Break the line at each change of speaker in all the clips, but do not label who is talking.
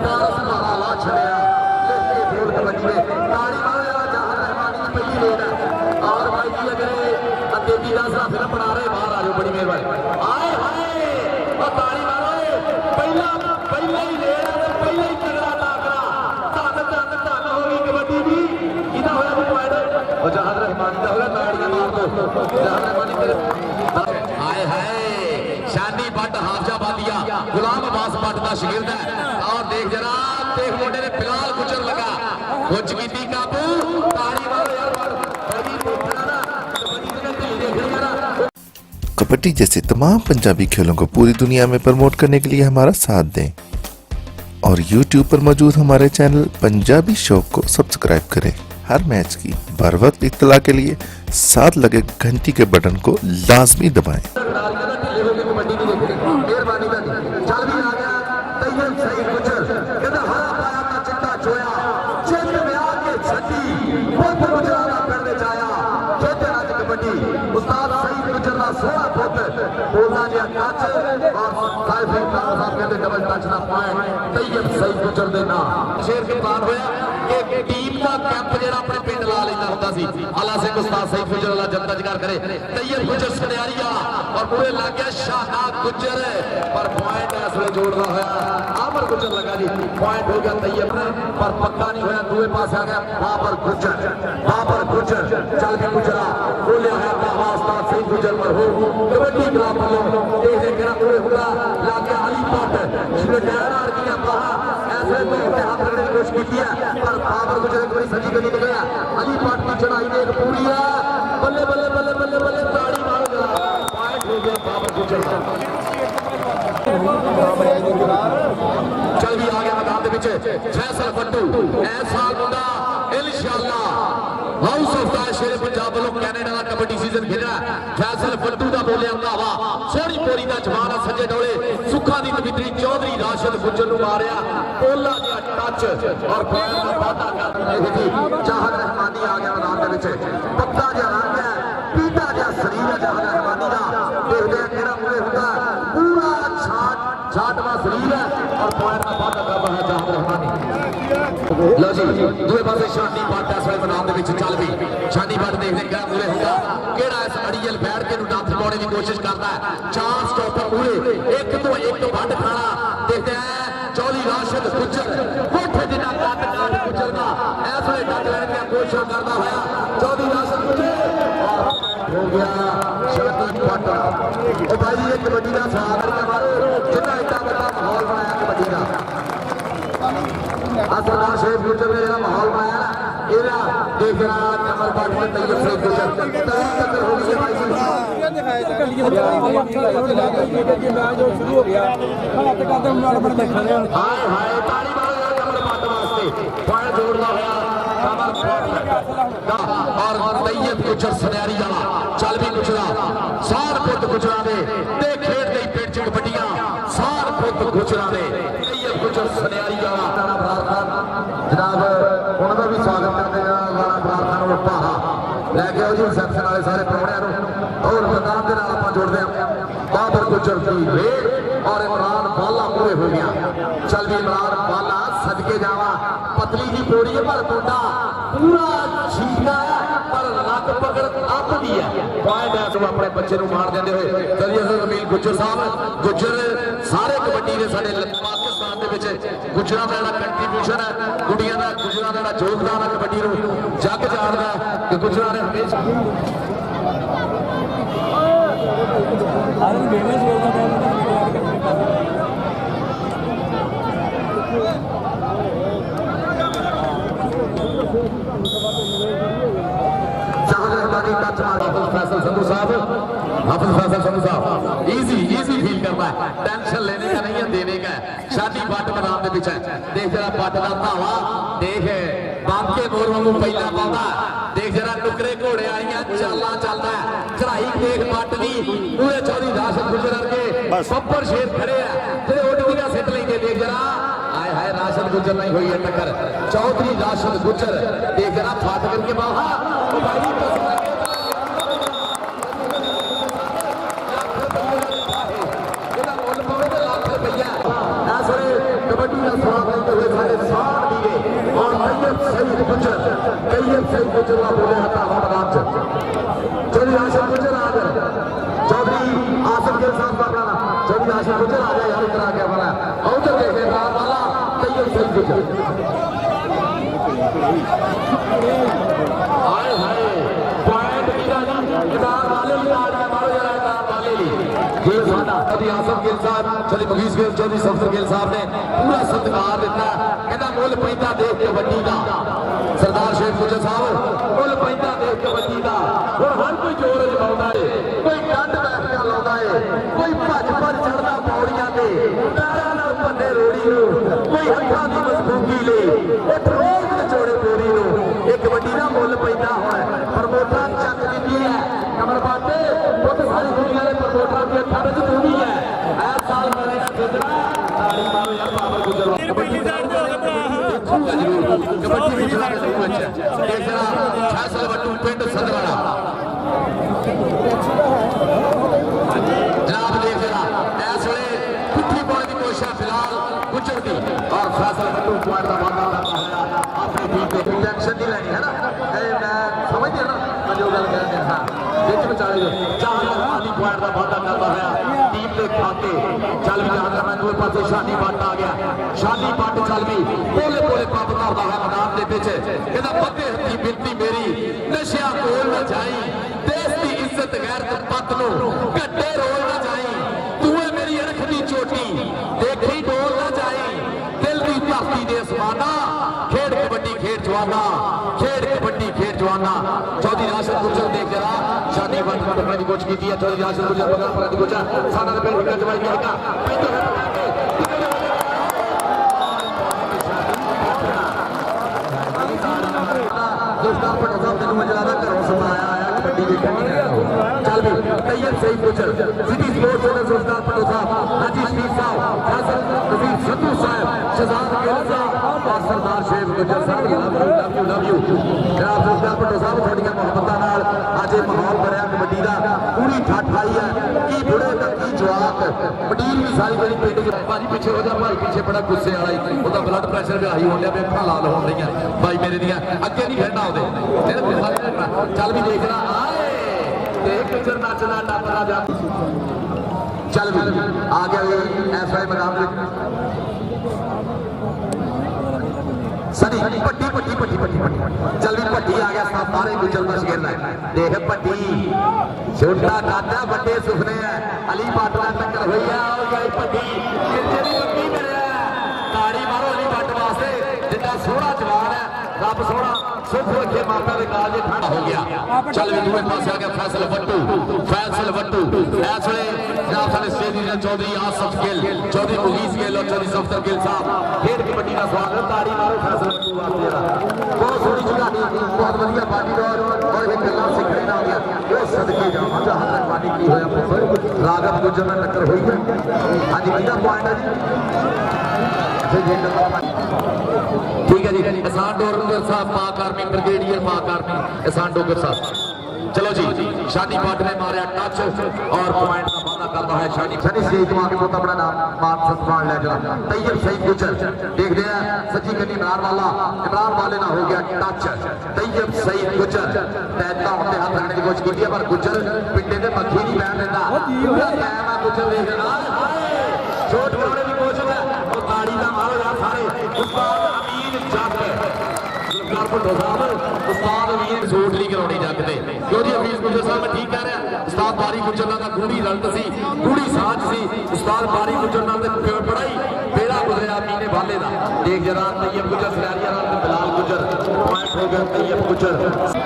पारस मारा ला छड़िया बोल कबड्डी में ताड़ी मारे जहां रहमानी की पहली रेड है और भाई जी अगर देवी दास का फिल्म बना रहे बाहर आ जाओ बड़ी मेहरबानी आए हाय और ताड़ी मारो पहला ही रेड है पहला ही तगड़ा टाकरा धन हो गई कबड्डी भी इधर होया पॉइंट और जहां रहमानी का होया ताड़ियां मार दो जहां रहमानी आए हाय शानी भट्ट हाफजाबादिया गुलाम अब्बास भट्ट का शागिर्द है और देख जरा देख मुंडे ने फिलहाल गुजर लगा कुछ की काबू ताड़ी मारो यार
कबड्डी जैसे तमाम पंजाबी खेलों को पूरी दुनिया में प्रमोट करने के लिए हमारा साथ दें और YouTube पर मौजूद हमारे चैनल पंजाबी शौक को सब्सक्राइब करें। हर मैच की बर वक्त इत्तला के लिए साथ लगे घंटी के बटन को लाजमी दबाएं। टीम का कैंप ਜਿਹੜਾ ਆਪਣੇ ਪਿੰਡ ਲਾ ਲੈਂਦਾ ਹੁੰਦਾ ਸੀ ਆਲਾ ਸਿੰਘ ਉਸਤਾਦ ਸਈਦ ਗੁਜਰ ਵਾਲਾ ਜਨਤਾ ਜਗਾਰ ਕਰੇ ਤੈਯਬ ਗੁਜਰ ਸਨਿਆਰੀ ਵਾਲਾ ਔਰ ਪੂਰੇ ਲੱਗ ਗਿਆ ਸ਼ਾਨਾ ਗੁਜਰ ਪਰ ਪੁਆਇੰਟ ਇਸ ਵੇਲੇ ਜੋੜਦਾ ਹੋਇਆ ਆਮਰ ਗੁਜਰ ਲਗਾ ਜੀ ਪੁਆਇੰਟ ਹੋ ਗਿਆ ਤੈਯਬ ਪਰ ਪੱਕਾ ਨਹੀਂ ਹੋਇਆ ਦੂਏ ਪਾਸੇ ਆ ਗਿਆ ਬਾਬਰ ਗੁਜਰ ਚੱਲ ਕੇ ਗੁਜਰਾ ਬੋਲਿਆ ਹੋਇਆ ਬਾਬਾ ਉਸਤਾਦ ਸਈਦ ਗੁਜਰ ਮਰਹੂਮ ਕਬੱਡੀ ਕਲੱਬ ਵੱਲੋਂ ਦੇਖਦੇ ਕਿਹੜਾ ਪੂਰੇ ਹੁੰਦਾ ਲੱਗ ਗਿਆ ਅਲੀ ਭੱਟ ਸ਼ਿਲਡਿਆਰ ਆ ਗਿਆ ਬਾਹਾ ऐसे तो हाथ रखने की कोशिश की है पर बाबर गुजर एक बड़ी सजी गली गया अली पाट की चढ़ाई देख पूरी है बल्ले बल्ले बल्ले बल्ले बल्ले ताड़ी मारो जरा पॉइंट हो गया बाबर गुजर चल भी आ गया मैदान के पीछे फैसल फट्टू ऐसा मुंडा इंशाअल्लाह हाउस ऑफ द शेर पंजाब वालों कैनेडा का कबड्डी सीजन खेलना फैसल फट्टू का बोलिया हवा सोहनी पोरी का जवान है सज्जे डोले सुखा दी तवित्री चौधरी राशिद गुजर नु मारिया पोला दिया टच और पैर का वादा करते हुए चाहत रहमानी आ गया मैदान के पीछे पत्ता जा रंग है पीटा जा शरीर है चाहत रहमानी का देखते हैं केड़ा पूरे होता है पूरा छाटवा शरीर है और पैर का वादा कर रहा है चाहत रहमानी लो जी दूसरे पासे शानी भट्ट इस वे मैदान के चल भी शानी भट्ट देखते क्या पूरे होगा केड़ा इस अड़ियल बैठ के नथ पाने की कोशिश करता है चार स्टॉपर पूरे एक तो भट्ट खाना देखते हैं चौधरी राशिद गुजर कोठे जिना काट गुजर का ऐसे डट लेने की कोशिश करता है चौधरी राशिद गुजर हो गया शानी भट्ट ओ भाई ये कबड्डी का सागर के मारे जितना इतना बड़ा माहौल बनाया कबड्डी का सरदार शेख गुजर ने जो माहौल बनाया एरा देख रहा कमर भट्ट में तैयब शेख गुजर टक्कर हो गई भाई हाय हाय ताली मारो कमर भट्ट वास्ते पॉइंट जोड़ना होया कमर और तैयब गुजर सनैरी वाला चल भी गुजरा सार पुत गुजरा ने ते खेड गई पेट च कबड्डियां सार पुत गुजरा ने तैयब गुजर सनैरी वाला जनाब उन्होंने भी स्वागत करते हैं राणा बरार खान और पाहा लैके आओ जी रिसेप्शन वाले सारे प्राहुणियां और मैदान के नाल आपां जोड़ते हैं बाबर गुजर की रेड और इमरान बाला पूरे हो गया चल भी इमरान बाला सदके जावा पतली जी पोड़ी है पर मुंडा पूरा छीना है पर लक पकड़ अप दी है पॉइंट है तुम अपने बच्चे को मार देंदे होए चलिए जमील गुजर साहब गुजर सारे कबड्डी दे साडे पाकिस्तान दे विच गुजरां दा कंट्रीब्यूशन है कुड़ियां दा गुजरां दा योगदान है कबड्डी नूं जग जाणदा कि गुजरां ने हमेशा इजी फील करता है टेंशन लेने का नहीं है देने का है शादी भट्ट मैदान के पीछे देख जरा भट्ट का धावा देख बांके मोर वांगू पहला पाता देख जरा टुकड़े घोड़े आईया चाला चलता है चढ़ाई देख भट्ट दी पूरे चौधरी राशिद गुजर के बब्बर शेर खड़े है फिर उठदियां सिट लेंगे देख जरा आए हाय राशिद गुजर नहीं हुई है टक्कर चौधरी राशिद गुजर देख जरा फाट करके बाहर कबड्डी का स्वागत
सही गुजर का बोले हटावा मैदान च चौधरी आशिफ गुजर आ गए चौधरी आसिफ गिल साहब का अपना चौधरी आशिफ गुजर आ गया यार इधर आ गया बना उधर देखे वाला तैयब सही गुजर हाय हाय पॉइंट मीरा जी इधर वाले ली आ रहा मारो जरा इधर वाले ली ये साडा चौधरी आसिफ गिल साहब चौधरी मुगीस गिल चौधरी सफदर गिल साहब ने पूरा सत्कार दिता कहता मुल पैंदा देख के वड्डी दा सरदार शेख गुजर साहब मुल पैंदा देख के वड्डी दा हुण हर कोई जोर जमाउंदा है कोई डंड बैठिया लाउंदा है कोई भज भज चढ़दा पौड़ियां ते पैरां नाल भंने रोड़ी नूं कोई हत्थां दी मजबूती ले उठ रोज निचोड़े बोरी नूं एक वड्डी दा मुल पैंदा होया प्रमोटर चक दित्ती है कमर बाटे खुद सारी दुनिया दे प्रमोटर के हत्थां विच तू भी है हर साल मरेगा गुजरा ताड़ी मारो यार बाबर गुजर कबड्डी कबड्डी भी चला रहे हैं देखना फैसल वट्टू पिंड सदवाड़ा जनाब देखना इस वे पिट्ठी पाने की कोशिश फिलहाल गुजर दी और फैसल वट्टू पॉइंट का वादा करता है अपनी टीम को टेंशन नहीं लेनी है ना मैं समझ गया ना मैं जो गल कह रहा हां बीच में चले गए 4 खाली पॉइंट का वादा करता है टीम के खाते चल भी आ मैं दो पासे शानी बट आ गया शानी बट चल भी बोले बोले पंप करता है मैदान के पीछे कहता बद्दे हथी बिनती मेरी नशिया कोल ना जाई देश की इज्जत गैरत पत नो घट्टे रोल ना जाई तू है मेरी अरख दी चोटी देखी डोल ना जाई दिल की धरती दे समाना खेड कबड्डी खेड जवाना खेड कबड्डी खेड जवाना चौधरी राशिद गुजर देख जरा शानी बट पकड़ने की कोशिश की है चौधरी राशिद गुजर पकड़ की कोशिश साना दे पेड़ का जवाई का दोस्तार पर साहब तेन मैं ज्यादा घरों समाया आया कबड्डी देखने चल भी तैयब सही गुजर सिटी स्पोर्ट्स ओनर दोस्तार पर साहब हाजी शरीफ साहब फैसल नजीर संधू साहब शहजाद गिल साहब और सरदार शेख गुजर साहब लव यू जनाब दोस्तार पर साहब थोड़ियां मोहब्बतां नाल आज ये माहौल बनया कबड्डी दा पूरी ठठ आई है की बुढ़े तक की जवाक मंडीर भी सारी बड़ी पिंड च भाजी पीछे हो जा भाई पीछे बड़ा गुस्से वाला ही ਉਹਦਾ ਬਲੱਡ ਪ੍ਰੈਸ਼ਰ ਵੀ ਹਾਈ ਹੋ ਗਿਆ ਵੇਖਾਂ ਲਾਲ ਹੋਣ ਲਈਆਂ ਭਾਈ ਮੇਰੇ ਦੀਆਂ ਅੱਗੇ ਨਹੀਂ ਖੜਨਾ ਉਹਦੇ ਚੱਲ ਵੀ ਦੇਖਣਾ ਆਏ ਤੇ ਕਿਚਰ ਨੱਚਦਾ ਟੱਪਦਾ ਜਾ ਚੱਲ ਵੀ ਆ ਗਿਆ ਐਸ ਵਾਲੇ ਮੈਦਾਨ ਵਿੱਚ सनी पट्टी पट्टी पट्टी पट्टी पट्टी चल भी पट्टी आ गया सारे गुजर का शिकरना है देख पट्टी छोटा दादा बड़े सुपने है अली पाटला टक्कर हुई है और गई पट्टी किरचे दी पट्टी मेरे ताड़ी मारो अली पट वास्ते जितना सोहना जवान है रब सोहना सुख रखे माता के काल जे ठंड हो गया चल भी दूसरे पासे आ गया फैसल वट्टू इस वे जनाब साडे स्टेज दे चौधरी आसिफ गिल चौधरी मुगीस गिल और चौधरी सफदर गिल साहब खेड कबड्डी का स्वागत ताड़ी मारो फैसल वट्टू वास्ते बहुत सोहनी खिलाड़ी बहुत वधिया बाजीगर और एक गल्ला सिखने ना गया वो सदके जावां जहां तक बानी की होया पुत्र रागत गुजर नाल टक्कर हुई है हां जी किदा पॉइंट है जी ठीक है जी एहसान डोगर साहब पाक आर्मी ब्रिगेडियर पाक आर्मी एहसान डोगर साहब चलो जी शानी पाट ने मारा टच और पॉइंट का वादा करता है शानी स्टेज तो आके बहुत अपना नाम मान सम्मान ले जरा तैयब सही गुजर देखते हैं सच्ची कन्नी इमरान वाले ना हो गया टच तैयब सही गुजर तैता होते हाथ रखने की कोशिश की है पर गुजर पिंडे के मक्खी नहीं बैठ देता पूरा कायम है गुजर देखना चोट मारने की कोशिश है और ताड़ी का मारो यार सारे उस्ताद अमीन जग उस्ताद अमीन जोड़ ली करानी जग दे क्यों जी हफीज गुजर साहब मैं ठीक कह रहा उस्ताद बारी गुजर नाल गूढ़ी रंग सी गूढ़ी साझ सी उस्ताद बारी गुजर नाल बड़ा ही बेड़ा गुजरिया मीने वाले का देख जरा तैयब गुजर सरारिया बिलाल गुजर पॉइंट हो गया तैयब गुजर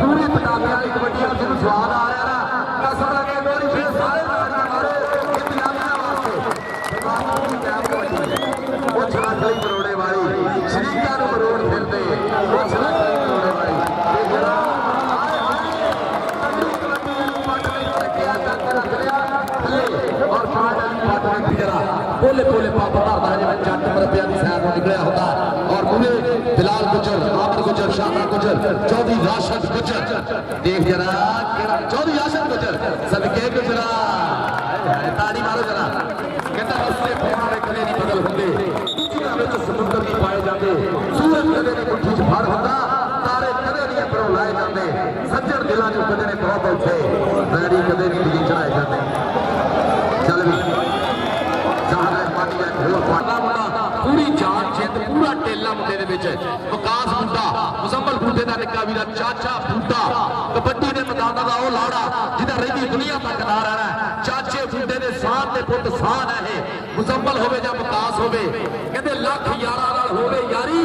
पूरी पटाखे वाली कबड्डी जिन्होंने स्वाद आ रहा ना कसम लगे गोरी फिर सारे मारे वो छलाकली मरोड़े वाली शरीका मरोड़ फिरते वो छलाकली मरोड़े वाली बोले बोले पापा मारता है जट मरबिया की सैर में निकलिया होता है और पूरे बिलाल गुजर आमिर गुजर शाना गुजर चौधरी राशिद गुजर देख जरा चौधरी राशिद गुजर सदके गुजरा ताड़ी मारो जरा कहता रस्ते पाने कदे नहीं बदल होंगे दूसरा में समुद्र नहीं पाए जाते सूरज कदे नहीं मुट्ठी च फड़ होंदा तारे कदे नहीं अपनों लाए करने सज्जन दिलों चो कदे ने बहुत औखे वैरी कदे नहीं चढ़ाए जाते चल भी जहां रहमानी का होर पाटा मुंडा
पूरी जान जिंद पूरा टेला मुंडे दे विच विकास बूटा मुजम्मल बूटे दा निक्का वीरा चाचा बूटा कबड्डी दे मैदानां दा ओ लाड़ा जिहदा रहिंदी दुनिया तक ना रहना चाचे बूटे दे शान ते पुੱਤ शान है मुजम्मल होवे जां विकास होवे कहंदे लख यारां नाल होवे यारी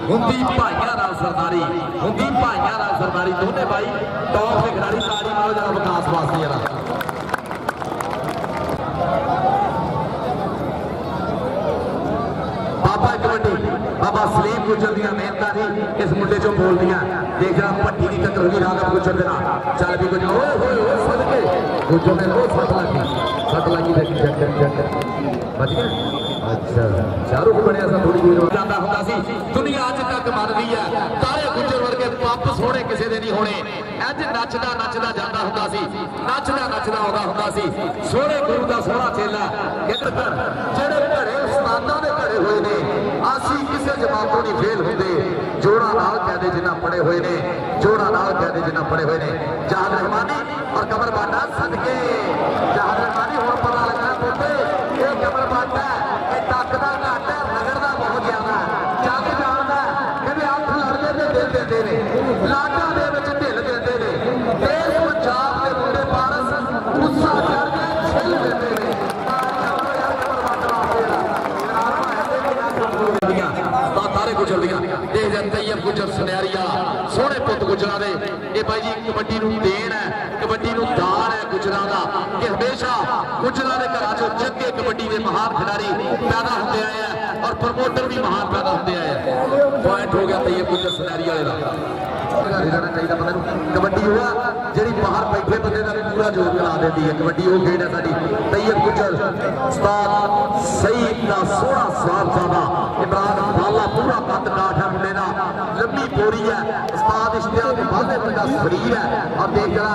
हुंदी भाइयां नाल सरदारी हुंदी भाइयां नाल सरदारी दोने भाई टॉप दे खिडारी ताड़ी मारो जरा विकास वास्ते जरा बाबा कबड्डी बाबा सलीम गुजर दियां मेहनतां नहीं इस मुंडे चों बोल दियां देख जरा भट्टी दी टक्कर होगी राघव गुजर दे नाल चल भी गुजर ओए होए ओए सदके गुजर ने बहुत सट लगी देखी चेक बच गया अच्छा शाहरुख बनया सा थोड़ी देर जांदा हुंदा सी दुनिया अज तक मनदी है तारे गुजर वर्गे पप सोहणे किसे दे नहीं होणे अज नचदा नचदा जांदा हुंदा सी नचदा नचदा आउंदा हुंदा सी सोहणे गुरु दा सोहਣਾ चेला किधर जेड़े घड़े उस्तादां दे घड़े होए ने ਅਸੀਂ ਕਿਸੇ ਜਮਾਤੋਂ ਨਹੀਂ ਫੇਲ ਹੁੰਦੇ ਜੋੜਾ ਨਾਲ ਕਹਿੰਦੇ ਜਿਨ੍ਹਾਂ ਪੜੇ ਹੋਏ ਨੇ ਜੋੜਾ ਨਾਲ ਕਹਿੰਦੇ ਜਿਨ੍ਹਾਂ ਪੜੇ ਹੋਏ ਨੇ ਜਹਾਦ ਰਹਿਮਾਨੀ ਔਰ ਕਮਰ ਬਾਟਾ ਸਦਕੇ ਜਹਾਦ ਰਹਿਮਾਨੀ ਹੁਣ ਪਤਾ ਲੱਗਾ ਪੁੱਤੇ ਇਹ ਕਮਰ ਬਾਟਾ ਇਹ ਤੱਕ ਦਾ ਘੱਟ ਹੈ ਰਗੜਦਾ ਬਹੁਤ ਜ਼ਿਆਦਾ ਜੱਗ ਜਾਣਦਾ ਕਹਿੰਦੇ ਅੱਖ ਲੜਦੇ ਤੇ ਦਿਲ ਦਿੰਦੇ ਨੇ ਲਾਟਾਂ ਦੇ ਵਿੱਚ ਢਿੱਲ ਦਿੰਦੇ ਨੇ ਦੇਸ਼ ਪੰਜਾਬ ਦੇ ਮੁੰਡੇ ਪਾਰਸ ਗੁੱਸਾ ਚੜ ਕੇ ਛਿੱਲ ਦਿੰਦੇ ਨੇ तारे गुजर दियां देख जा तैयब गुजर सुनहरिया सोहने पुत गुजरां दे ये भाई जी कबड्डी नूं देन है कबड्डी नूं दान है गुजरां दा कि हमेशा गुजरां दे घरां चों चंगे कबड्डी दे महान खिडारी पैदा होंदे आए हैं और प्रमोटर भी महान पैदा होंदे आए हैं पॉइंट हो गया तैयब गुजर सुनहरी वाले दा रहना चाहिए बंदे नूं कबड्डी हुआ जिहड़ी बाहर बैठे बंदे दा पूरा जोर करा देती है कबड्डी वो खेड है साडी तैयब गुजर उस्ताद सईद दा सोहना साहबजादा इमरान बाला पूरा कद काठ है मुंडे दा लंबी बोरी है उस्ताद इश्तियाक वादे वर्गा शरीर है और देख जरा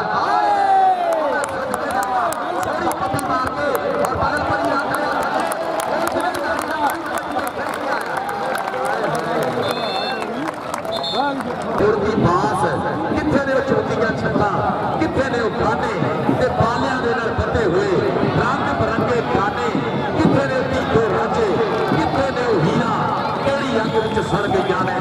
सोहनी पप्पी मार के और बगल पर ही आकर उड़ती बास किथे ने चौकियां छत्ता किथे ने खाने ते बालियां दे नाल बंधे हुए रंग बरंगे गाने किथे ने तीखो राजे किथे ने हीरा केड़ी अग विच सड़ गईयां ने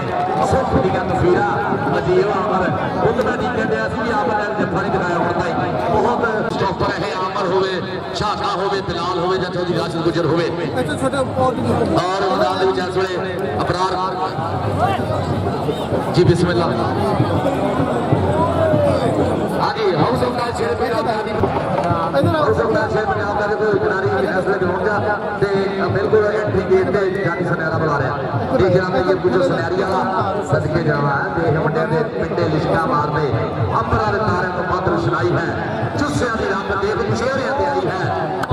सुख दीयां तस्वीरां अजीब आमर उतना नहीं कहते असली आमर जफा नहीं दिखाया होता ही बहुत स्टॉपर है आमर होवे शाखा होवे बिलाल होवे जां चौधरी राशिद गुजर होवे और मैदान दे विच इस वेले अबरार जी बिस्मिल्लाह हाँ जी हाउस ऑफ द शेर हाउस ऑफ द शेर पंजाब का कोई खिडारी फैसले ग्राउंड का ते बिल्कुल एंट्री गेट ते जानी सुनहरा बुला रहा देख रहा ये कुछ सुनहरी वाला सदके जावा है देख मुंडे दे पिंडे लिशका मारदे अंबरां दे तारे तो मत रोशनाई है जुस्सियां दी रंग देख चेहरिਆਂ ते आई है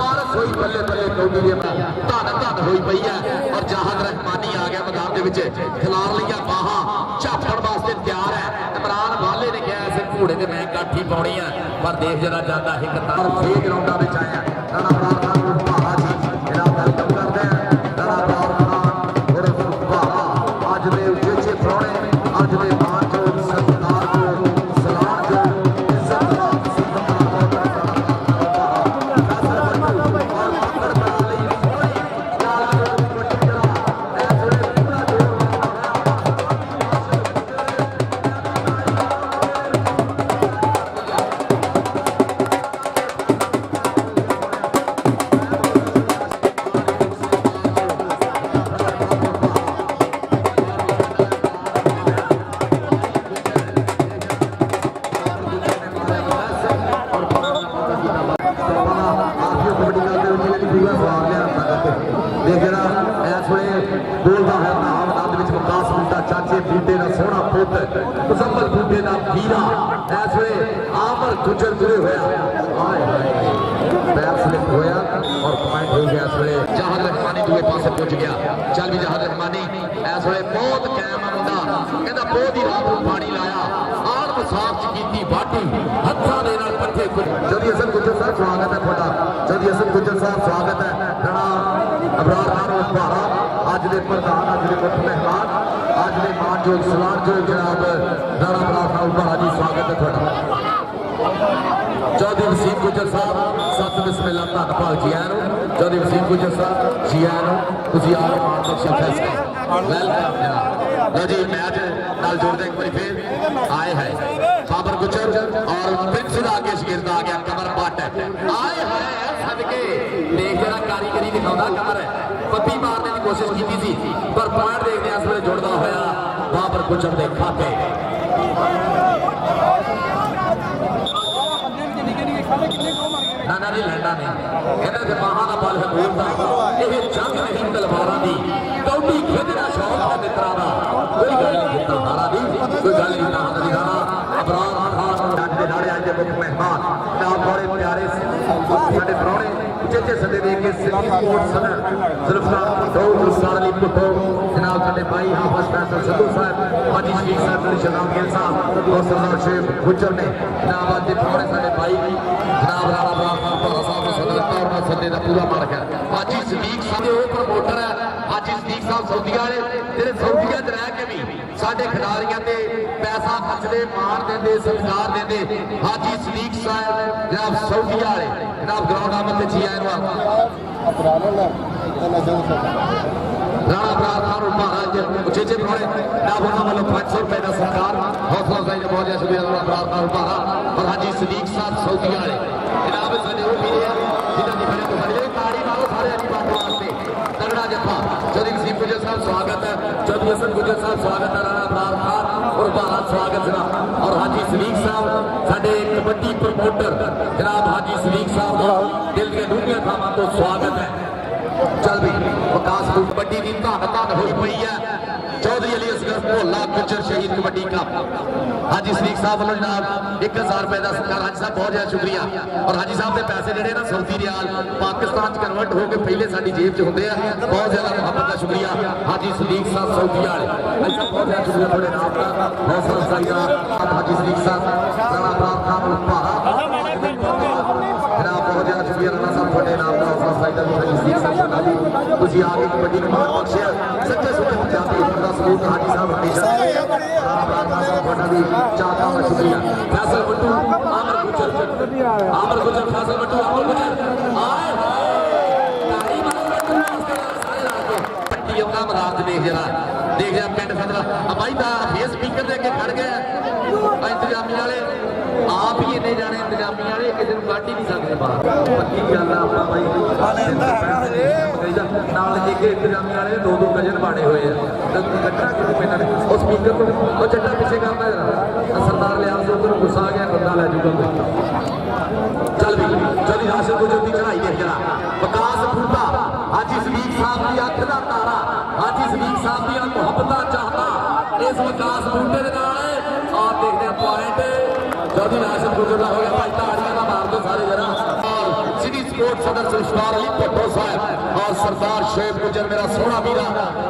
पारस होई बल्ले बल्ले कौडी दे धन धन होई पई है और जहाद रहमानी आ गया मैदान दे विच खिलार लिया बाहां झापड़ वास्ते तैयार है इमरान वाले ने कहा इस घोड़े ते मैं काठी पाउणी है पर देख जरा जाता एक तार फे ग्राउंडां विच आया राणा बार भाहा जी इहदा वेलकम करदे हैं राणा बार और भाहा अज दे उचेचे प्राणे अज दे मान जो सत्कार जो सलाम जो इज्जत चाचे बूटे का सोहना पुत मुजम्मल बूटे का हीरा इस वे आमर गुजर जुड़े होया पैर स्लिप होया और पॉइंट हो गया इस वे जहाद रहमानी दूसरे पासे पहुंच गया चल भी जहाद रहमानी इस वे बहुत कायम मुंडा कहंदा बहुत ही रात को पानी लाया आन मुसाफ च कीती वाटी हत्थां दे नाल पट्ठे जदी हसन गुजर साहब स्वागत है ਤੁਹਾਡਾ जदी हसन गुजर साहब स्वागत है राणा अबरार खान और भारा अज दे प्रधान अज दे मुख्य मेहमान ਅੱਜ ਦੇ ਮਾਨਯੋਗ ਸਲਾਨਯੋਗ ਜਨਾਬ ਰਾਣਾ ਬਰਾੜ ਸਾਹਿਬ ਮਹਾਰਾਜ ਜੀ ਸਵਾਗਤ ਹੈ ਤੁਹਾਡਾ। ਚੌਧਰੀ ਵਸੀਮ ਗੁੱਜਰ ਸਾਹਿਬ ਸਤ ਬਿਸਮਿਲ੍ਲਾ ਧੰਨਵਾਦ ਜੀ ਆਇਆਂ ਨੂੰ। ਚੌਧਰੀ ਵਸੀਮ ਗੁੱਜਰ ਸਾਹਿਬ ਜੀ ਆਇਆਂ ਨੂੰ, ਤੁਸੀਂ ਆ ਕੇ ਮਾਣ ਬਖਸ਼ਿਆ ਫੈਸਲਾ ਵੈਲਕਮ ਜਨਾਬ। ਲਓ ਜੀ ਮੈਚ ਨਾਲ ਜੋੜਦੇ ਇੱਕ ਵਾਰੀ ਫੇਰ ਆਏ ਹੈ ਬਾਬਰ ਗੁੱਜਰ ਔਰ ਪ੍ਰਿੰਸ ਦਾ ਅੱਗੇ ਸ਼ਗਿਰਦ ਆ ਗਿਆ ਕਮਰ ਭੱਟ ਆਏ ਹੈ ਸਦਕੇ ਦੇਖ ਜਿਹੜਾ ਕਾਰੀਗਰੀ ਦਿਖਾਉਂਦਾ ਕਮਰ ਪੱਤੀ ਮਾਰਨੇ ਦੀ ਕੋਸ਼ਿਸ਼ ਕੀਤੀ ਸੀ ਪਰ ਪੁਆਇੰਟ ਦੇਖਦੇ ਇਸ ਵੇਲੇ ਜੁੜਦਾ ਹੋਇਆ ਬਾਬਰ ਗੁੱਜਰ ਦੇ ਖਾਤੇ। ਨਾ ਜੀ ਲੈਂਦਾ ਨਹੀਂ ਇਹਨਾਂ ਦੇ ਬਾਹਾਂ ਦਾ ਬਲ ਹੈ ਬੋਲਦਾ ਇਹ ਜੰਗ ਨਹੀਂ ਤਲਵਾਰਾਂ ਦੀ ਕੌਡੀ ਖੇਡਣਾ ਸ਼ੌਕ ਹੈ ਮਿੱਤਰਾਂ ਦਾ ਕੋਈ ਗੱਲ ਨਹੀਂ ਜਿੱਤਾਂ ਹਾਰਾ ਦੀ ਕੋਈ ਗੱਲ ਨਹੀਂ ਨਾ ਦੀ ਰਾਣਾ ਅਬਰਾਰ ਖਾਨ ਅੱਜ ਦੇ ਨਾਲੇ ਅੱਜ ਦੇ ਮੁੱਖ ਮਹਿਮਾਨ ਨਾਲ ਬੜੇ ਪਿਆਰੇ ਸਾਡੇ ਪ੍ਰਾਹੁਣੇ ਚੇਚੇ ਸੱਦੇ ਦੇ ਕੇ ਸਿੱਧੀ ਕੋਟ ਸਨ ਜ਼ੁਲਫਕਾਰ ਭੁੱਟੋ ਜ਼ੁਲਫਕਾਰ ਅਲੀ ਭੁੱਟੋ ਜਨਾਬ ਸਾਡੇ ਭਾਈ ਹਾਫਿਜ਼ ਫੈਸਲ ਸਿੱਧੂ ਸਾਹਿਬ ਹਾਜੀ ਸ਼ਰੀਫ ਸਾਹਿਬ ਅਲੀ ਸ਼ਨਾਮ ਗਿੱਲ ਸਾਹਿਬ ਔਰ ਸਰਦਾਰ ਸ਼ੇਖ ਗੁੱਜਰ ਨੇ ਜਨਾਬ ਅੱਜ ਦੇ ਪ੍ਰਾਹੁਣੇ ਸਾਡੇ ਭਾਈ ਜਨਾਬ ਰਾਣਾ ਬਰਾੜ ਸਾਹਿਬ ਭਾਰਾ ਸਾਹਿਬ ਨੂੰ ਸੱਦਾ ਦਿੱਤਾ ਔਰ ਸੱਦੇ ਦਾ ਪੂਰਾ ਮਾਰਕ ਹੈ। ਹਾਜੀ ਸਦੀਕ ਸਾਹਿਬ ਉਹ ਪ੍ਰਮੋਟਰ ਹੈ ਹਾਜੀ ਸਦੀਕ ਸਾਹਿਬ ਸਊਦੀਆ ਵਾਲੇ ਜਿਹੜੇ ਸਊਦੀਆ 'ਚ ਰਹਿ ਕੇ ਵੀ ਸਾਡੇ ਖਿਡਾਰੀਆਂ ਤੇ ਪੈਸਾ ਖਰਚਦੇ ਮਾਣ ਦਿੰਦੇ ਸਤਿਕਾਰ ਦਿੰਦੇ ਹਾਜੀ ਸਦੀਕ ਸਾਹਿਬ ਜਨਾਬ ਸਊਦੀਆ ਵਾਲੇ ਜਨਾਬ ਗਰਾਊਂਡ ਆਮਦ ਤੇ ਜੀ ਆਏ ਨੂੰ ਰਾਣਾ ਬਰਾੜ ਖਾਨ ਮਹਾਰਾਜ ਉਚੇਚੇ ਪ੍ਰਾਹੁਣੇ ਜਨਾਬ ਉਹਨਾਂ ਵੱਲੋਂ 500 ਰੁਪਏ ਦਾ ਸਤਿਕਾਰ ਹੌਸਲਾ ਅਫਜ਼ਾਈ ਦਾ ਬਹੁਤ ਸ਼ੁਕਰੀਆ ਰਾਣਾ ਬਰਾੜ ਖਾਨ ਮਹਾਰਾਜ ਔਰ ਹਾਜੀ ਸਦੀਕ ਸਾਹਿਬ ਸਊਦੀਆ ਵਾਲੇ ਜਨਾਬ ਸਾਡੇ ਉਹ ਵੀਰੇ ਆ ਜਿਨ੍ਹਾਂ ਦੀ ਬੜੇ ਤੋਂ ਸਾਡੇ ਤਾੜੀ ਮਾਰੋ ਸਾਰੇ ਅਲੀ ਬਾਬੂ ਵਾਸਤੇ ਤਗੜਾ ਜੱਫਾ। ਚੌਧਰੀ ਵਸੀਮ ਗੁੱਜਰ ਸਾਹਿਬ ਸਵਾਗਤ ਹੈ, ਚੌਧਰੀ ਹਸਨ ਗੁੱਜਰ ਸਾਹਿਬ ਸਵਾਗਤ ਹੈ, ਰਾਣਾ ਬਰਾੜ ਖਾਨ ਔਰ ਭਾਰਤ ਸਵਾਗਤ ਜਨਾਬ ਔਰ ਹਾਜੀ ਸਦੀਕ ਸਾਹਿਬ ਸਾਡੇ ਕਬੱਡੀ ਪ੍ਰਮੋਟਰ ਜਨਾਬ ਹਾਜੀ ਸਦੀਕ ਸਾਹਿਬ ਦਾ ਦਿਲ ਦੀਆਂ ਡੂੰਘੀਆਂ ਥਾਵਾਂ ਤੋਂ ਸਵਾਗਤ ਹੈ। ਚੱਲ ਵੀ ਵਿਕਾਸ ਕਬੱਡੀ ਦੀ ਧੰਨ ਹੋਈ ਪਈ ਹੈ। ਚੌਧਰੀ ਅਲੀ ਅਸਗਰ ਭੋਲਾ ਗੁੱਜਰ ਸ਼ਹੀਦ ਕਬੱਡੀ ਕੱਪ ਹਾਜੀ ਸਦੀਕ ਸਾਹਿਬ ਵੱਲੋਂ ਜਨਾਬ 1000 ਰੁਪਏ ਦਾ ਸਤਿਕਾਰ। ਹਾਜੀ ਸਾਹਿਬ ਬਹੁਤ ਜ਼ਿਆਦਾ ਸ਼ੁਕਰੀਆ ਔਰ ਹਾਜੀ ਸਾਹਿਬ ਦੇ ਪੈਸੇ ਜਿਹੜੇ ਨਾ ਸਊਦੀ ਰਿਆਲ ਪਾਕਿਸਤਾਨ 'ਚ ਕਨਵਰਟ ਹੋ ਕੇ ਪਹਿਲੇ ਸਾਡੀ ਜੇਬ 'ਚ ਹੁੰਦੇ ਆ। ਬਹੁਤ ਜ਼ਿਆਦਾ ਮੁਹੱਬਤ ਦਾ ਸ਼ੁਕਰੀਆ ਹਾਜੀ ਸਦੀਕ ਸਾਹਿਬ ਸਊਦੀ ਵਾਲੇ ਹਾਜੀ ਸਾਹਿਬ ਬਹੁਤ ਜ਼ਿਆਦਾ ਸ਼ੁਕਰੀਆ ਤੁਹਾਡੇ ਨਾਮ ਦਾ ਹੌਸਲਾ ਅਫਜ਼ਾਈ ਦਾ ਹਾਜੀ ਸਦੀਕ ਸਾਹਿਬ ਰਾਣਾ ਬਰਾੜ ਖਾਨ ਭਾਰਾ ਜਨਾਬ ਬਹੁਤ ਜ਼ਿਆਦਾ ਸ਼ੁਕਰੀਆ ਰਾਣਾ ਸਾਹਿਬ ਤੁਹਾਡੇ ਨਾਮ ਦਾ ਹੌਸਲਾ ਅਫਜ਼ਾਈ ਦਾ ਹਾਜੀ ਸਦੀਕ ਸਾਹਿਬ ਤੁਸੀਂ ਆ ਕੇ ਕਬੱਡੀ ਨੂੰ ਮਾਣ ਬਖਸ਼ਿਆ ਸੱਚੇ ਸੁੱਚੇ ਪੰਜਾਬੀ ਦਾ ਸਬੂਤ ਹਾਜੀ ਸਾਹਿਬ ਹਮੇਸ਼ਾ ਤੁਹਾਡਾ ਵੀ ਚਾਹਤਾ ਦਾ ਸ਼ੁਕਰੀਆ। ਫੈਸਲ ਬੱਟੂ ਆਮਰ ਗੁੱਜਰ ਫੈਸਲ ਬੱਟੂ ਆਮਰ ਗੁੱਜਰ ਆਏ ਤਾੜੀ ਮਾਰੋ ਸਾਰੇ ਲਾ ਕੇ ਪੱਟੀ ਆਉਂਦਾ ਮਰਾਜ ਦੇਖ ਜਰਾ ਪਿੰਡ ਸਦਰਾ ਬਾਈ ਦਾ ਫੇਸ ਸਪੀਕਰ ਦੇ ਅੱਗੇ ਖੜ ਗਏ ਇੰਤਜ਼ਾਮੀ ਵਾਲੇ ਆਪ ਹੀ ਇੰਨੇ ਜਾਣੇ ਇੰਤਜ਼ਾਮੀ ਵਾਲੇ ਕਿਸੇ ਨੂੰ ਕੱਢ ਹੀ ਨਹੀਂ ਸਕਦੇ ਬਾਹਰ। ਪੱਕੀ ਗੱਲ ਆ ਆਪਾਂ ਬਾਈ ਨਾਲ ਇੱਕ ਇੰਤਜ਼ਾਮੀ ਵਾਲੇ ਦੋ ਗਜਨ ਬਾਣੇ ਹੋਏ ਆ ਕੱਟਣਾ ਕਿਉਂ ਪੈਣਾ ਉਹ ਸਪੀਕਰ ਤੋਂ ਉਹ ਚੱਟਾ ਪਿੱਛੇ ਕਰਦਾ ਜਰਾ ਸਰਦਾਰ ਲਿਆ ਸੀ ਉਧਰ ਗੁੱਸਾ ਆ ਗਿਆ ਬੰਦਾ ਲੈ ਜੂਗਾ ਚੱਲ ਵੀ ਜਦੀ ਰਾਸ਼ਦ ਗੁੱਜਰ ਦੀ ਚੜਾਈ ਦੇਖ ਜਰਾ ਵਿਕਾਸ ਫੂਟਾ ਹਾਜੀ ਸਦੀਕ ਸਾਹਿਬ ਦੀ ਅੱਖ ਦਾ ਤਾਰਾ ਹਾਜੀ ਸਦੀਕ ਸਾਹਿਬ ਦੀਆਂ ਮੁਹੱਬਤਾਂ ਚਾਹਤਾ ਇਸ ਵਿਕਾਸ ਫੂਟੇ ਦੇ ਨਾਲ ਆਪ ਦੇਖਦੇ ਆ ਪੁਆਇੰਟ ਜਦੀ ਰਾਸ਼ਦ ਗੁੱਜਰ ਦਾ ਹੋ ਗਿਆ ਭਾਈ ਤਾੜੀਆਂ ਦਾ ਮਾਰ ਦੋ ਸਾਰੇ ਜਰਾ ਸਿਟੀ ਸਪੋਰਟ ਸਦਰ ਜ਼ੁਲਫਕਾਰ ਅਲੀ ਭੁੱਟੋ ਸਾਹਿਬ ਔਰ ਸਰਦਾਰ ਸ਼ੇਖ ਗੁੱਜਰ ਮੇਰਾ ਸੋਹਣਾ ਵੀਰਾ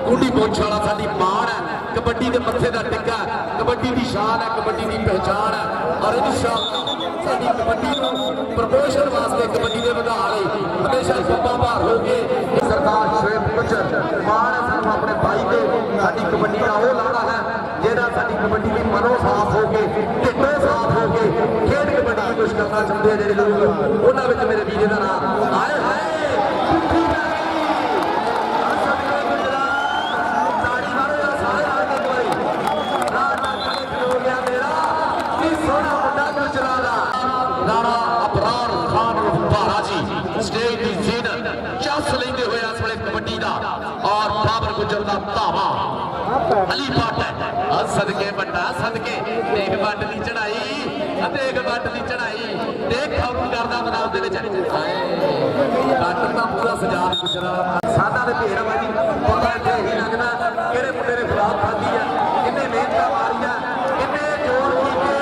ਕੁੰਡੀ ਪੋਛ ਵਾਲਾ ਸਾਡੀ ਮਾਣ ਹੈ ਕਬੱਡੀ ਦੇ ਮੱਥੇ ਦਾ ਟਿੱਕਾ ਕਬੱਡੀ ਦੀ ਸ਼ਾਨ ਹੈ ਕਬੱਡੀ ਦੀ ਪਹਿਚਾਣ ਹੈ ਔਰ ਇਨਸ਼ਾਅੱਲਾ ਸਾਡੀ ਕਬੱਡੀ ਨੂੰ ਪ੍ਰਮੋਸ਼ਨ ਵਾਸਤੇ ਕਬੱਡੀ ਦੇ ਵਧਾ ਲਈ ਹਮੇਸ਼ਾ ਸੱਪਾ ਭਾਰ ਹੋ ਕੇ ਸਰਦਾਰ ਸ਼ੇਖ ਗੁੱਜਰ ਮਾਣ ਹੈ ਸਾਨੂੰ ਆਪਣੇ ਭਾਈ ਤੇ ਸਾਡੀ ਕਬੱਡੀ ਦਾ ਉਹ ਲਾੜਾ ਹੈ ਜਿਹੜਾ ਸਾਡੀ ਕਬੱਡੀ ਦੀ ਮਨੋਂ ਸਾਫ਼ ਹੋ ਕੇ ਢਿੱਡੋਂ ਸਾਫ਼ ਹੋ ਕੇ ਖੇਡ ਕਬੱਡੀ ਦੀ ਕੁਛ ਕਰਨਾ ਚਾਹੁੰਦੇ ਆ ਜਿਹੜੇ ਲੋਕ ਉਹਨਾਂ ਵਿੱਚ ਮੇਰੇ ਵੀਰੇ ਦਾ ਨਾਮ ਆਏ ਹਾਏ ਰਾਣਾ ਅਬਰਾਰ ਖਾਨ ਭਾਰਾ ਜੀ ਸਟੇਜ ਦੀ ਜ਼ੀਨਤ ਚੱਸ ਲੈਂਦੇ ਹੋਏ ਇਸ ਵੇਲੇ ਕਬੱਡੀ ਦਾ ਔਰ ਬਾਬਰ ਗੁੱਜਰ ਦਾ ਧਾਵਾ ਅਲੀ ਭੱਟ ਸਦਕੇ ਵੱਡਾ ਸਦਕੇ ਦੇਖ ਵੱਟ ਦੀ ਚੜਾਈ ਦੇਖ ਵੱਟ ਦੀ ਚੜਾਈ ਦੇਖ ਖੌਫ ਕਰਦਾ ਮੈਦਾਨ ਦੇ ਵਿੱਚ ਕੱਟ ਤਾਂ ਪੂਰਾ ਸਜਾ ਗੁਜਰਾ ਸਾਡਾ ਦੇ ਭੇੜ ਬਾਜੀ ਪਤਾ ਇੱਥੇ ਹੀ ਲੱਗਦਾ ਕਿਹੜੇ ਮੁੰਡੇ ਨੇ ਖੁਰਾਕ ਖਾਧੀ ਆ ਕਿੰਨੇ ਮਿਹਨਤਾਂ ਮਾਰੀਆਂ ਕਿੰਨੇ ਜੋਰ ਕੀਤੇ ਆ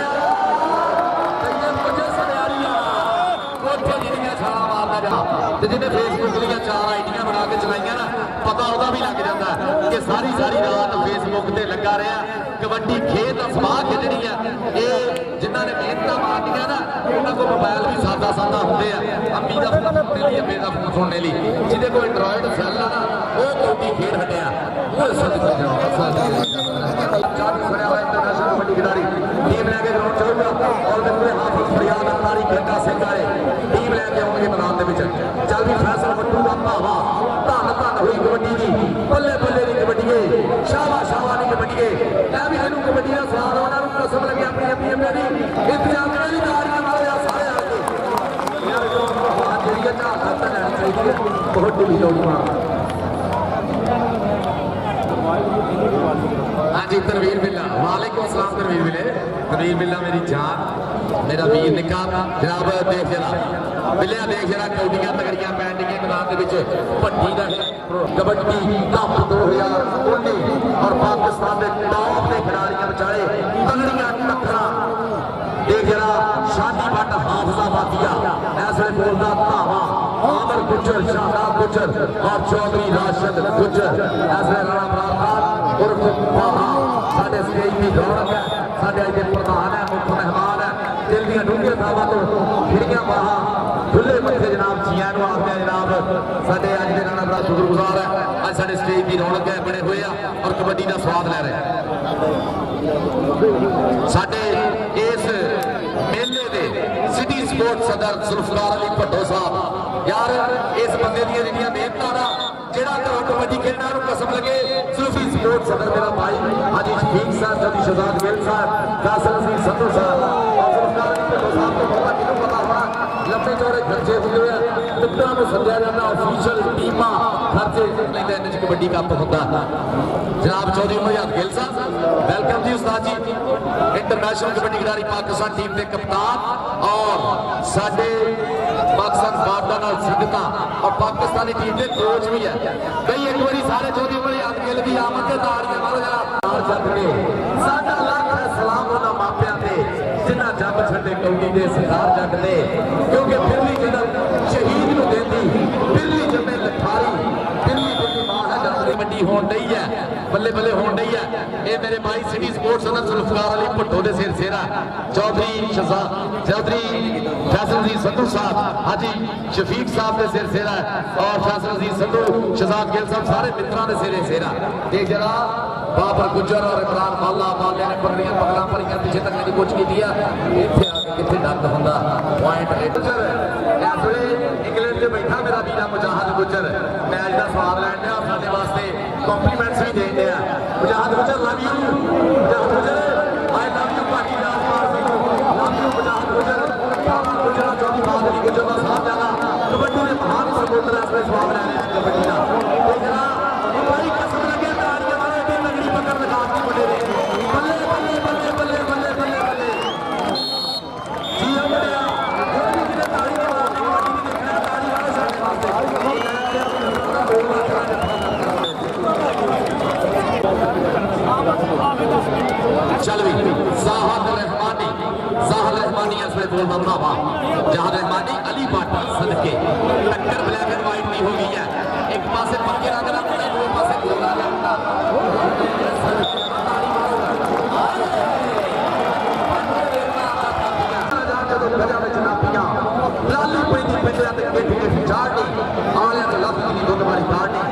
ਤੇ ਜਿਹਨੇ ਫੇਸਬੁੱਕ ਦੀਆਂ 4 ਆਈਡੀਆਂ ਬਣਾ ਕੇ ਚਲਾਈਆਂ ਨਾ ਪਤਾ ਉਹਦਾ ਵੀ ਲੱਗ ਜਾਂਦਾ ਕਿ ਸਾਰੀ ਰਾਤ ਫੇਸਬੁੱਕ ਤੇ ਲੱਗਾ ਰਿਹਾ ਕਬੱਡੀ ਖੇਡ ਅਸਮਾਂ ਖੇਡਣੀ ਆ ਇਹ ਜਿਨ੍ਹਾਂ ਨੇ ਮਿਹਨਤਾਂ ਮਾਰਨੀਆਂ ਨਾ ਉਹਨਾਂ ਕੋਲ ਮੋਬਾਈਲ ਵੀ ਸਾਦਾ ਹੁੰਦੇ ਆ ਅੰਮੀ ਦਾ ਫੋਨ ਸੁਣਨੇ ਲਈ ਅੱਬੇ ਦਾ ਫੋਨ ਸੁਣਨੇ ਲਈ ਜਿਹਦੇ ਕੋਲ ਐਂਡਰੋਇਡ ਸੈੱਲ ਆ ਨਾ ਉਹ ਕਬੱਡੀ ਖੇਡ ਹਟਿਆ ਉਹ ਸਦਕਾ
कबड्डी खिलाड़ी टीम लैके ग्राउंड चलूगा और बिल्कुल हाफिज फरियाद अख्तारी घंटा सिंह आए टीम लैके आउणगे मैदान दे विच चल भी फैसल वट्टू दा भावा धन धन हुई कबड्डी दी बल्ले बल्ले दी कबड्डी शाबा शाबा दी कबड्डी मैं भी इन्हू कबड्डी दा स्वाद उन्हां नूं कसम लगी अपनी अपनी मेरी इंतजाम करी ताड़ियां मारो सारे आके यार जो जेड़ी चा खाता लैनी चाहिए बहुत ढिली दौड़ी मार
हाँ जी तनवीर बिल्ला वालेकुम सलाम तनवीर बिल्ला मेरी जान मेरा वीर निका जनाब देख जरा बिल्लिया देख जरा कौडियां तगड़ियां पैंडियां मैदान के विच भट्टी दा
कबड्डी कप 2019 और पाकिस्तान के टॉप के खिलाड़ियों विचाले तगड़ियां टक्करां देख जरा शादी भट्ट हाफजा बातिया ऐसे बोलता धावा आमर गुज्जर शाहदाब गुज्जर और चौधरी राशिद गुज्जर ऐसे राणा बरार खान उर्फ बाहा साडे स्टेज की रौनक है साडे अज दे प्रधान है मुख्य मेहमान है दिल दी डूंघियां थावां तो खिड़ियां बाहा खुले मत्थे जनाब जियां नूं आखदे जनाब साडे अज दे राणा बड़ा शुक्रगुजार है अज साडे स्टेज की रौनक है बने हुए और कबड्डी का स्वाद ले रहे साडे इस मेले दे सिटी स्पोर्ट सदर जुल्फकार अली भट्टो साहब यार इस बंदे दी जिहड़ियां मेहनतां ना जेड़ा घरों कबड्डी खेलना नूं कसम लगे सुल्फी स्पोर्ट सदर मेरा भाई हाजी शफीक साहब जदी शहजाद गिल साहब फैसल अजीज संधू साहब और जुल्फकार अली भट्टो साहब को बहुत किन्नू पता होना लंबे चौड़े खर्चे हुए मित्रों को सद्या जाता ऑफिशियल टीमां खर्चे लेंदे इन्हां च कबड्डी कप हुंदा जनाब चौधरी मुहैयद गिल साहब वेलकम जी उस्ताद जी इंटरनेशनल कबड्डी खिलाड़ी पाकिस्तान टीम के कप्तान और साडे पाकिस्तान बार्डर नाल सिद्धता और पाकिस्तानी टीम के कोच भी है कई एक बारी सारे चौधरी मुहैयद गिल दी आमद ते ताड़ियां मारो जरा जग के साडा लाख सलाम उन्हां मापियां ते जिन्हां जंग छड्डे कौडी दे सरदार जग दे क्योंकि बिरली जन्म शहीद नूं देंदी बिरली जन्मे लठारी बिरली जन्मी मां है जन्म कबड्डी होण डई है बल्ले बल्ले होण डई है ये मेरे भाई सिटी स्पोर्ट्स सदर जुल्फकार अली भट्टो दे सिर सेरा चौधरी फैसल अजीज संधू साहब हाजी शफीक साहब दे सिर सेरा और फैसल अजीज संधू शहजाद गिल साहब सारे मित्रों दे सिरे सेरा देख जरा बाबर गुज्जर और इमरान माला माले ने पगड़ियां पगड़ा भरियां पीछे तक की कुछ की दिया इत्थे आके किथे दर्द हुंदा पॉइंट गुज्जर इस वेले इंग्लैंड से बैठा मेरा वीरा मुजाहिद गुज्जर मैच का स्वाद लैण दिया साडे वास्ते कॉम्प्लीमेंट्स भी देण दिया Mujahid Gujjar love you Mujahid Gujjar I love you party Rajpal Singh love you Mujahid Gujjar Gujjar Chaudhary Badli Gujjar का साथ जाना कबड्डी के महान सपोर्टर इस वेले स्वाद लैण दिया कबड्डी का ते जरा भाई कसम लगे ताड़ियां मारो इतनी लगड़ी पकड़ लगा के मुंडे ने बल्ले बल्ले बल्ले बल्ले बल्ले बल्ले बल्ले जी मुंडिया जो भी किने ताड़ी मारनी कबड्डी दी देखना ताड़ी मारो साडे वास्ते चल भी जाहद रहमानी इस वे बोल बंदावा जाहद रहमानी अली बाटा सदके टक्कर ब्लैक एंड व्हाइट नहीं हो गई है एक पासे पक्के रंग का मुंडा दो पासे गोरा रंग का लाली पैंदी पिंडिया ते गेठी गेठी चाड़नी आलिया तो लफ की दुध वाली काटनी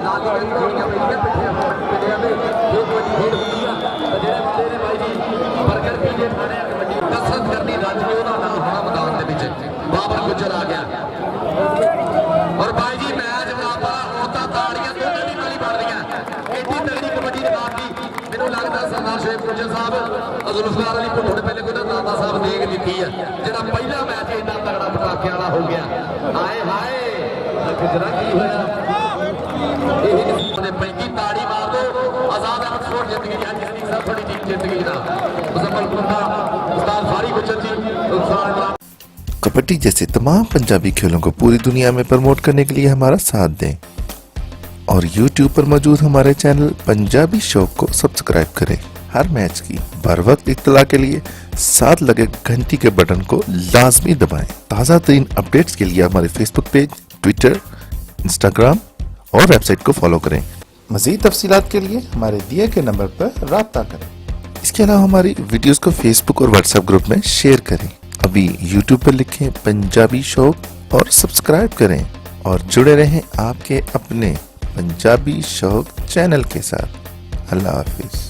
लाली के गोलियां पैंदियां पिंडिया में एक बड़ी भीड़ होती है जेड़े बंदे ने भाई जी बर्गर पीजे खाने कबड्डी कसरत करनी रज के ओदा नाम होना मैदान दे विच बाबर गुज्जर आ गया और भाई जी मैच बराबर होता ताड़ियां दोनों भी नाली बढ़ रही एडी तगड़ी कबड्डी दिखाती मैनू लगता सरदार शेख गुज्जर साहब जुल्फकार अली भट्टो ने पहले कोई दादा साहब देख दी है जेड़ा पहला मैच इतना तगड़ा पटाखे वाला हो गया हाय हाय गुजरा की होया ये पैंती ताड़ी मार दो आजाद अहमद स्पोर्ट जीत गई है जिसकी सब थोड़ी टीम जीत गई जनाब मुजम्मल कुंदा उस्ताद फारी गुज्जर जी
कबड्डी जैसे तमाम पंजाबी खेलों को पूरी दुनिया में प्रमोट करने के लिए हमारा साथ दें और YouTube पर मौजूद हमारे चैनल पंजाबी शौक को सब्सक्राइब करें। हर मैच की बर वक्त इत्तला के लिए साथ लगे घंटी के बटन को लाजमी दबाएं। ताज़ा तरीन अपडेट्स के लिए हमारे फेसबुक पेज, ट्विटर, इंस्टाग्राम और वेबसाइट को फॉलो करें। मज़ीद तफसीलात के लिए हमारे दिए गए नंबर पर राब्ता करें। इसके अलावा हमारी वीडियोस को फेसबुक और व्हाट्सएप ग्रुप में शेयर करें। अभी YouTube पर लिखें पंजाबी शौक और सब्सक्राइब करें और जुड़े रहें आपके अपने पंजाबी शौक चैनल के साथ। अल्लाह हाफिज़।